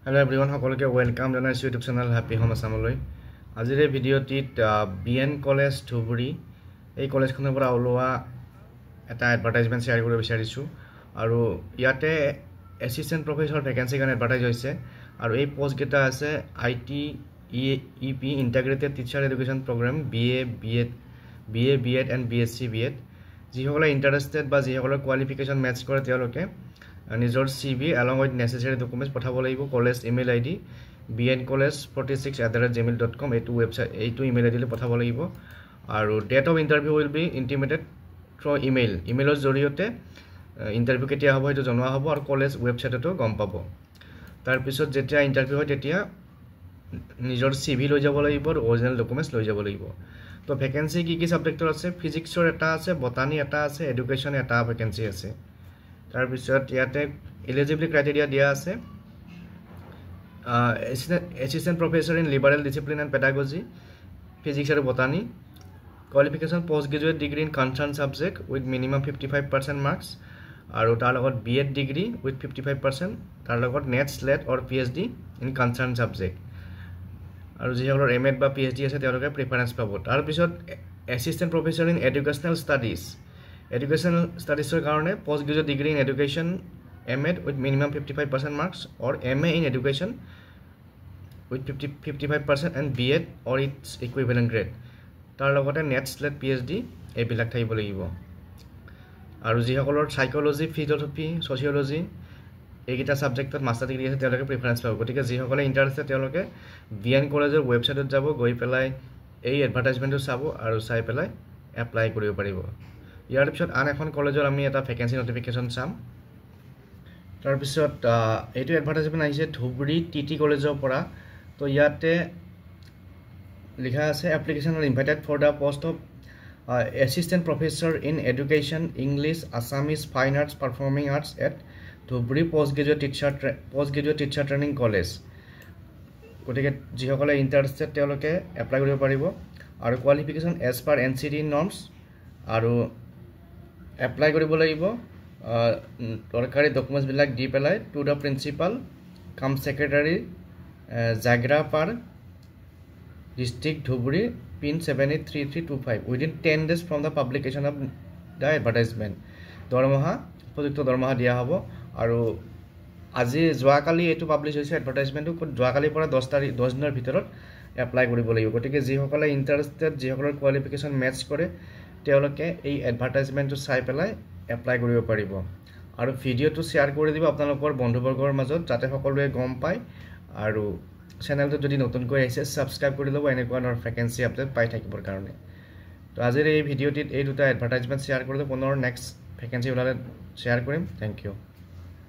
Hello everyone, সকলকে welcome জানাইছো YouTube channel Happy Home আসামলৈ। আজিৰ এই ভিডিঅ'টিত বিএন কলেজ ধুবুৰী এই কলেজখনৰ পৰা ওলোৱা এটা এডভাৰটাইজমেণ্ট শ্বেয়াৰ কৰিব বিচাৰিছোঁ আৰু ইয়াতে এছিষ্টেণ্ট প্ৰফেছৰ ভেকেঞ্চি কাৰণে এডভাৰটাইজ হৈছে আৰু এই পোষ্ট কেইটা আছে IT EP integrated teacher education programme BEd and BSc BEd. যিসকলে ইণ্টাৰেষ্টেড বা যিসকলৰ কোৱালিফিকেশ্যন মেটচ কৰে তেওঁলোকে নিজৰ CV along with necessary documents পঠাব লাগিব। কলেজ ইমেইল ID bncollege46@gmail.com এইটো ৱেবছাইট এইটো ইমেইল আইডিলৈ পঠাব লাগিব আৰু date of interview will be intimated through ইমেইলৰ জৰিয়তে ইণ্টাৰভিউ কেতিয়া হ'ব সেইটো জনোৱা হ'ব আৰু কলেজ ৱেবছাইটতো গম পাব। তাৰপিছত যেতিয়া ইণ্টাৰভিউ হয় তেতিয়া নিজৰ CV লৈ যাব লাগিব আৰু অৰিজিনেল ডকুমেণ্টছ লৈ যাব লাগিব। তো ভেকেঞ্চি কি ছাবজেক্টৰ আছে? ফিজিক্সৰ এটা আছে, বটানী এটা আছে, এডুকেশ্যন এটা ভেকেঞ্চি আছে। তাৰপিছত ইয়াতে এলিজিবিলিটি ক্ৰাইটেৰিয়া দিয়া আছে assistant professor in liberal discipline and pedagogy physics আৰু botany. Qualification post graduate degree in concern subject with minimum 55% marks আৰু তাৰ লগত BEd ডিগ্ৰী উইথ 55%, তাৰ লগত NET SLET or PhD in concern subject আৰু যিসকলৰ MAd বা PhD আছে তেওঁলোকে প্ৰিফাৰেঞ্চ পাব। তাৰপিছত assistant professor in educational educational ষ্টাডিজৰ কাৰণে post graduate degree in education MAd with minimum 55% marks or MA in education with 55% and BEd or its equivalent grade, তাৰ লগতে নেট স্লেট PhD এইবিলাক থাকিব লাগিব। আৰু যিসকলৰ চাইক'লজি, ফিল'চফি, ছ'চিয়'লজি এইকেইটা ছাবজেক্টত মাষ্টাৰ ডিগ্ৰী আছে তেওঁলোকে প্ৰিফাৰেঞ্চ পাব। গতিকে যিসকলে ইণ্টাৰেষ্টেড তেওঁলোকে BN কলেজৰ ৱেবছাইটত যাব, গৈ পেলাই এই এডভাৰটাইজমেণ্টটো চাব আৰু চাই পেলাই এপ্লাই কৰিব পাৰিব। ইয়াৰ পিছত আন এখন কলেজৰ আমি এটা ভেকেঞ্চি নটিফিকেশ্যন চাম। তাৰপিছত এইটো এডভাৰটাইজমেণ্ট আহিছে ধুবুৰী TT কলেজৰ পৰা। তো ইয়াতে লিখা আছে application are invited for the post of assistant professor in education English Assamese fine arts performing arts at Dhubri post graduate teacher training college. গতিকে যিসকলে ইণ্টাৰেষ্টেড তেওঁলোকে এপ্লাই কৰিব পাৰিব আৰু qualification as per NCT norms আৰু এপ্লাই কৰিব লাগিব দৰকাৰী ডকুমেণ্টছবিলাক দি পেলাই to the principal cum secretary Jhagrapar district Dhubri pin 783325 within 10 days from the publication of the advertisement. উপযুক্ত দৰমহা দিয়া হ'ব আৰু যোৱাকালি এইটো পাব্লিছ হৈছে এডভাৰটাইজমেণ্টটো, যোৱাকালিৰ পৰা 10 দিনৰ ভিতৰত এপ্লাই কৰিব লাগিব। গতিকে যিসকলে ইণ্টাৰেষ্টেড, যিসকলৰ কোৱালিফিকেশ্যন মেটচ কৰে তেওঁলোকে এই এডভাৰটাইজমেণ্টটো চাই পেলাই এপ্লাই কৰিব পাৰিব আৰু ভিডিঅ'টো শ্বেয়াৰ কৰি দিব আপোনালোকৰ বন্ধুবৰ্গৰ মাজত যাতে সকলোৱে গম পায় আৰু চেনেলটো যদি নতুনকৈ আহিছে ছাবস্ক্ৰাইব কৰি ল'ব এনেকুৱা ধৰণৰ ভেকেঞ্চি আপডেট পাই থাকিবৰ কাৰণে। তো আজিৰ এই ভিডিঅ'টিত এই দুটা এডভাৰটাইজমেণ্ট শ্বেয়াৰ কৰিলোঁ, পুনৰ নেক্সট ভেকেঞ্চি ওলালে শ্বেয়াৰ কৰিম। Thank U.